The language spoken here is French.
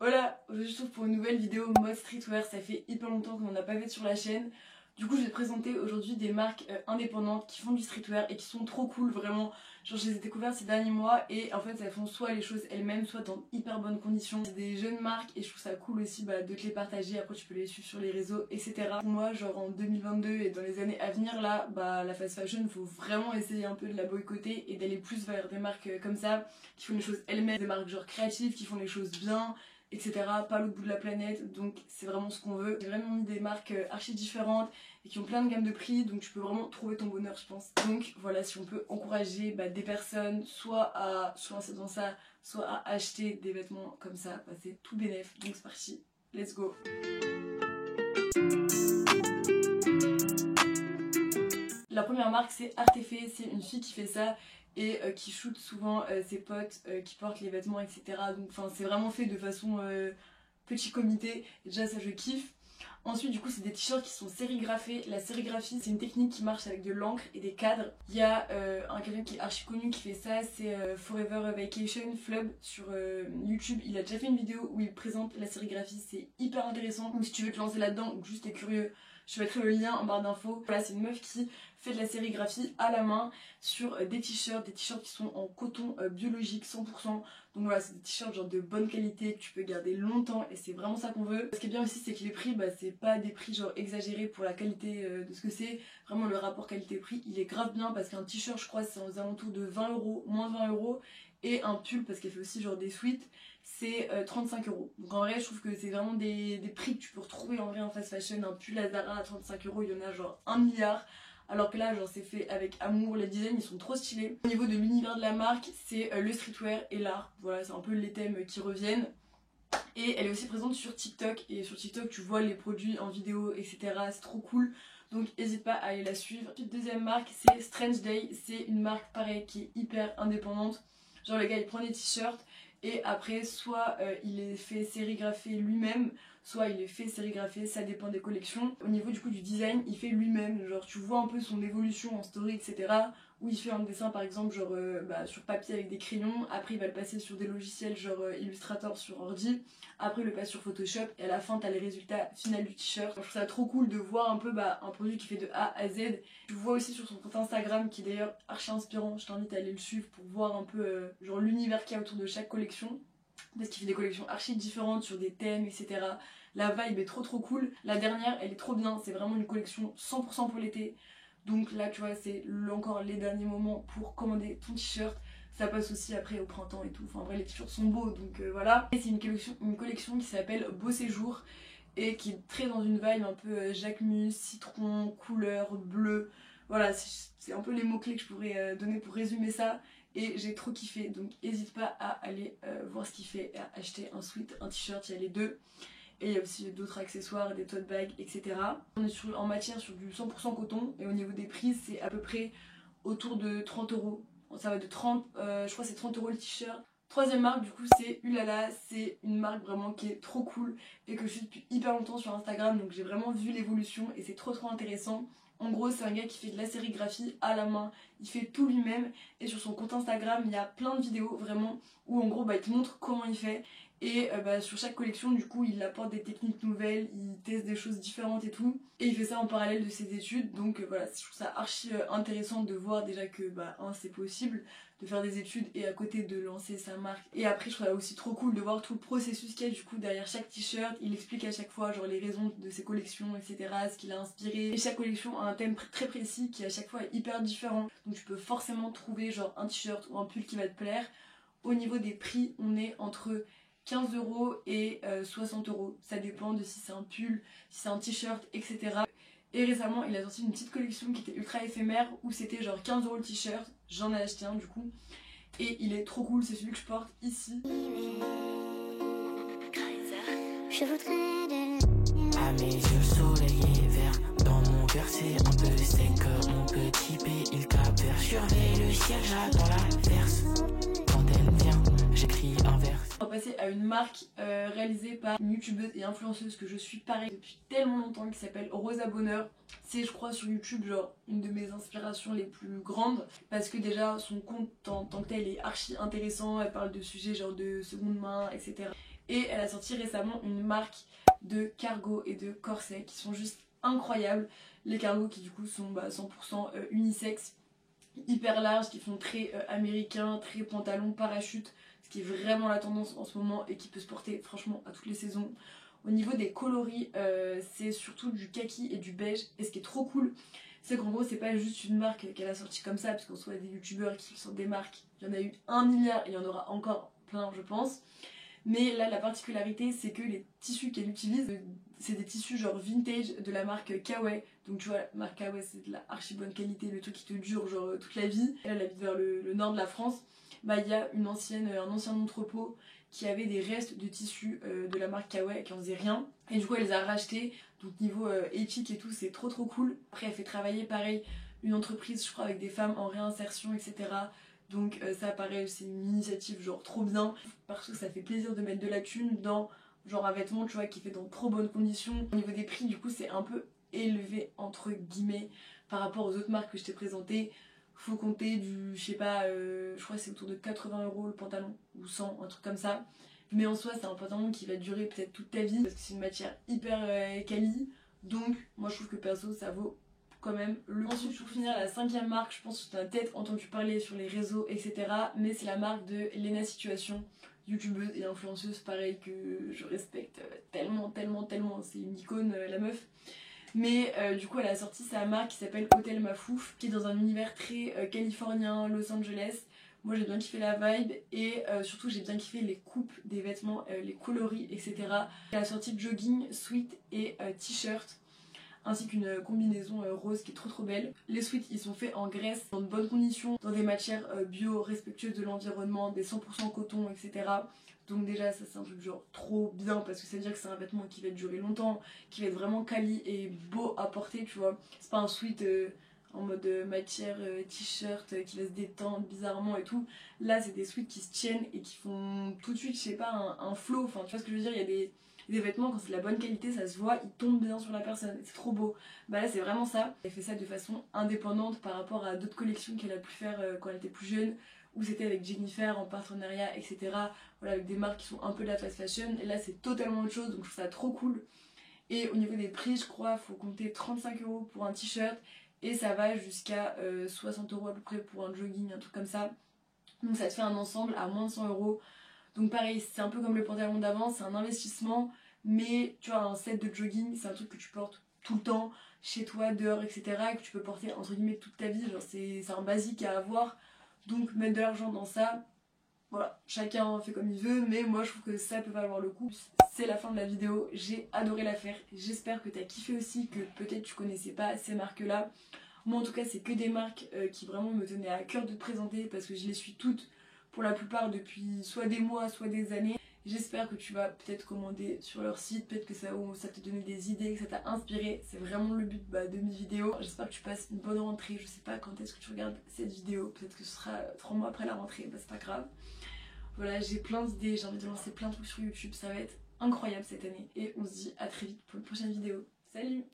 Voilà, aujourd'hui je trouve pour une nouvelle vidéo mode streetwear, ça fait hyper longtemps qu'on n'en a pas fait sur la chaîne. Du coup je vais te présenter aujourd'hui des marques indépendantes qui font du streetwear et qui sont trop cool vraiment. Genre je les ai découvertes ces derniers mois et en fait elles font soit les choses elles-mêmes soit dans hyper bonnes conditions. C'est des jeunes marques et je trouve ça cool aussi de te les partager, après tu peux les suivre sur les réseaux etc. Pour moi genre en 2022 et dans les années à venir là, la fast fashion faut vraiment essayer un peu de la boycotter et d'aller plus vers des marques comme ça qui font les choses elles-mêmes, des marques genre créatives qui font les choses bien etc. Pas à l'autre bout de la planète, donc c'est vraiment ce qu'on veut. J'ai vraiment mis des marques archi différentes et qui ont plein de gammes de prix, donc tu peux vraiment trouver ton bonheur je pense. Donc voilà, si on peut encourager des personnes soit à se lancer dans ça, soit à acheter des vêtements comme ça, c'est tout bénef. Donc c'est parti, let's go. La première marque c'est Artefé, c'est une fille qui fait ça et qui shoot souvent ses potes qui portent les vêtements etc. Donc c'est vraiment fait de façon petit comité, et déjà ça je kiffe. Ensuite du coup c'est des t-shirts qui sont sérigraphés. La sérigraphie c'est une technique qui marche avec de l'encre et des cadres. Il y a quelqu'un qui est archi connu qui fait ça, c'est Forever Vacation Flub sur YouTube. Il a déjà fait une vidéo où il présente la sérigraphie, c'est hyper intéressant. Donc si tu veux te lancer là-dedans ou que juste t'es curieux, je mettrai le lien en barre d'infos. Voilà, c'est une meuf qui fait de la sérigraphie à la main sur des t-shirts qui sont en coton biologique 100%. Donc voilà, c'est des t-shirts genre de bonne qualité que tu peux garder longtemps et c'est vraiment ça qu'on veut. Ce qui est bien aussi c'est que les prix, c'est pas des prix genre exagérés pour la qualité de ce que c'est. Vraiment le rapport qualité-prix il est grave bien parce qu'un t-shirt je crois c'est aux alentours de 20 €, moins de 20 €. Et un pull parce qu'elle fait aussi genre des sweats, c'est 35 €. Donc en vrai je trouve que c'est vraiment des prix que tu peux retrouver en vrai en fast fashion. Un pull à Zara à 35 €, il y en a genre 1 milliard. Alors que là genre c'est fait avec amour, les designs ils sont trop stylés. Au niveau de l'univers de la marque c'est le streetwear et l'art. Voilà, c'est un peu les thèmes qui reviennent. Et elle est aussi présente sur TikTok et sur TikTok tu vois les produits en vidéo etc. C'est trop cool. Donc n'hésite pas à aller la suivre. Ensuite deuxième marque c'est Strange Day. C'est une marque pareil qui est hyper indépendante. Genre le gars il prend des t-shirts et après soit il les fait sérigrapher lui-même, soit il les fait sérigrapher, ça dépend des collections. Au niveau du coup du design, il fait lui-même, genre tu vois un peu son évolution en story etc. Où il fait un dessin par exemple genre sur papier avec des crayons, après il va le passer sur des logiciels genre Illustrator sur ordi, après il le passe sur Photoshop et à la fin t'as les résultats finaux du t-shirt. Je trouve ça trop cool de voir un peu un produit qui fait de A à Z. Tu vois aussi sur son compte Instagram qui est d'ailleurs archi inspirant, je t'invite à aller le suivre pour voir un peu genre l'univers qu'il y a autour de chaque collection. Parce qu'il fait des collections archi différentes sur des thèmes etc. La vibe est trop cool. La dernière elle est trop bien, c'est vraiment une collection 100% pour l'été. Donc là tu vois c'est encore les derniers moments pour commander ton t-shirt. Ça passe aussi après au printemps et tout. Enfin en vrai les t-shirts sont beaux donc voilà. Et c'est une collection qui s'appelle Beau Séjour et qui est très dans une vibe un peu Jacquemus, citron, couleur, bleu. Voilà, c'est un peu les mots-clés que je pourrais donner pour résumer ça. Et j'ai trop kiffé, donc n'hésite pas à aller voir ce qu'il fait et à acheter un sweat, un t-shirt, il y a les deux. Et il y a aussi d'autres accessoires, des tote bags, etc. On est en matière sur du 100% coton et au niveau des prix c'est à peu près autour de 30 €. Ça va de 30, je crois que c'est 30 € le t-shirt. Troisième marque du coup c'est Ulala, c'est une marque vraiment qui est trop cool et que je suis depuis hyper longtemps sur Instagram, donc j'ai vraiment vu l'évolution et c'est trop intéressant. En gros c'est un gars qui fait de la sérigraphie à la main, il fait tout lui-même et sur son compte Instagram il y a plein de vidéos vraiment où en gros il te montre comment il fait. Et sur chaque collection du coup il apporte des techniques nouvelles, il teste des choses différentes et tout. Et il fait ça en parallèle de ses études. Donc voilà, je trouve ça archi intéressant de voir déjà que c'est possible de faire des études et à côté de lancer sa marque. Et après je trouve ça aussi trop cool de voir tout le processus qu'il y a du coup derrière chaque t-shirt. Il explique à chaque fois genre les raisons de ses collections etc, ce qui l'a inspiré. Et chaque collection a un thème très précis qui à chaque fois est hyper différent. Donc tu peux forcément trouver genre un t-shirt ou un pull qui va te plaire. Au niveau des prix on est entre 15 € et 60 €. Ça dépend de si c'est un pull, si c'est un t-shirt, etc. Et récemment, il a sorti une petite collection qui était ultra éphémère où c'était genre 15 € le t-shirt. J'en ai acheté un du coup. Et il est trop cool, c'est celui que je porte ici. Je voudrais de... À mes yeux, le soleil est vert. Dans mon cœur, c'est un peu sec. Mon petit P, il capère. Surveille le ciel, j'attends l'averse. Quand elle vient, j'écris un vers. On va passer à une marque réalisée par une youtubeuse et influenceuse que je suis pareil depuis tellement longtemps qui s'appelle Rosa Bonheur. C'est je crois sur YouTube genre une de mes inspirations les plus grandes parce que déjà son compte en tant que tel est archi intéressant, elle parle de sujets genre de seconde main etc. Et elle a sorti récemment une marque de cargo et de corsets qui sont juste incroyables. Les cargos qui du coup sont 100% unisex, hyper larges, qui font très américain, très pantalon, parachute, ce qui est vraiment la tendance en ce moment et qui peut se porter franchement à toutes les saisons. Au niveau des coloris, c'est surtout du kaki et du beige, et ce qui est trop cool, c'est qu'en gros c'est pas juste une marque qu'elle a sortie comme ça, parce qu'en soit des youtubeurs qui sortent des marques, il y en a eu 1 milliard et il y en aura encore plein je pense. Mais là la particularité c'est que les tissus qu'elle utilise, c'est des tissus genre vintage de la marque Kawaii. Donc tu vois, la marque Kawaii c'est de la archi bonne qualité, le truc qui te dure genre toute la vie. Elle habite vers le nord de la France. Bah il y a un ancien entrepôt qui avait des restes de tissus de la marque Kawaii qui en faisait rien. Et du coup elle les a rachetés. Donc niveau éthique et tout c'est trop cool. Après elle fait travailler pareil une entreprise je crois avec des femmes en réinsertion etc. Donc ça pareil c'est une initiative genre trop bien parce que ça fait plaisir de mettre de la thune dans genre un vêtement tu vois qui fait dans trop bonnes conditions. Au niveau des prix du coup c'est un peu élevé entre guillemets par rapport aux autres marques que je t'ai présentées. Faut compter du je sais pas je crois que c'est autour de 80 € le pantalon ou 100 un truc comme ça. Mais en soi c'est un pantalon qui va durer peut-être toute ta vie parce que c'est une matière hyper quali. Donc moi je trouve que perso ça vaut quand même le coup. Ensuite pour finir la 5e marque, je pense que tu as peut-être entendu parler sur les réseaux etc. Mais c'est la marque de Lena Situation, youtubeuse et influenceuse pareil que je respecte tellement, c'est une icône la meuf. Mais du coup elle a sorti sa marque qui s'appelle Hôtel Mafouf, qui est dans un univers très californien, Los Angeles. Moi j'ai bien kiffé la vibe et surtout j'ai bien kiffé les coupes des vêtements, les coloris etc. Elle a sorti jogging, sweat et t-shirt, ainsi qu'une combinaison rose qui est trop belle. Les sweats ils sont faits en Grèce, dans de bonnes conditions, dans des matières bio, respectueuses de l'environnement, des 100% coton etc. Donc déjà ça c'est un truc genre trop bien parce que ça veut dire que c'est un vêtement qui va durer longtemps, qui va être vraiment quali et beau à porter tu vois. C'est pas un sweat en mode matière t-shirt qui va se détendre bizarrement et tout. Là c'est des sweats qui se tiennent et qui font tout de suite je sais pas un flow, enfin tu vois ce que je veux dire, il y a des vêtements quand c'est de la bonne qualité ça se voit, ils tombent bien sur la personne, c'est trop beau. Bah là c'est vraiment ça. Elle fait ça de façon indépendante par rapport à d'autres collections qu'elle a pu faire quand elle était plus jeune, où c'était avec Jennifer en partenariat etc. Voilà, avec des marques qui sont un peu de la fast fashion. Et là c'est totalement autre chose donc je trouve ça trop cool. Et au niveau des prix je crois faut compter 35 € pour un t-shirt et ça va jusqu'à 60 € à peu près pour un jogging, un truc comme ça. Donc ça te fait un ensemble à moins de 100 €. Donc pareil, c'est un peu comme le pantalon d'avant, c'est un investissement, mais tu vois, un set de jogging, c'est un truc que tu portes tout le temps, chez toi, dehors, etc. et que tu peux porter entre guillemets toute ta vie, genre c'est un basique à avoir. Donc mettre de l'argent dans ça, voilà, chacun fait comme il veut, mais moi je trouve que ça peut valoir le coup. C'est la fin de la vidéo, j'ai adoré la faire, j'espère que t'as kiffé aussi, que peut-être tu connaissais pas ces marques-là. Moi en tout cas c'est que des marques qui vraiment me tenaient à cœur de te présenter parce que je les suis toutes pour la plupart depuis soit des mois, soit des années. J'espère que tu vas peut-être commander sur leur site, peut-être que ça t'a donné des idées, que ça t'a inspiré. C'est vraiment le but de mes vidéos. J'espère que tu passes une bonne rentrée. Je sais pas quand est-ce que tu regardes cette vidéo. Peut-être que ce sera 3 mois après la rentrée, c'est pas grave. Voilà, j'ai plein d'idées, j'ai envie de lancer plein de trucs sur YouTube. Ça va être incroyable cette année. Et on se dit à très vite pour une prochaine vidéo. Salut!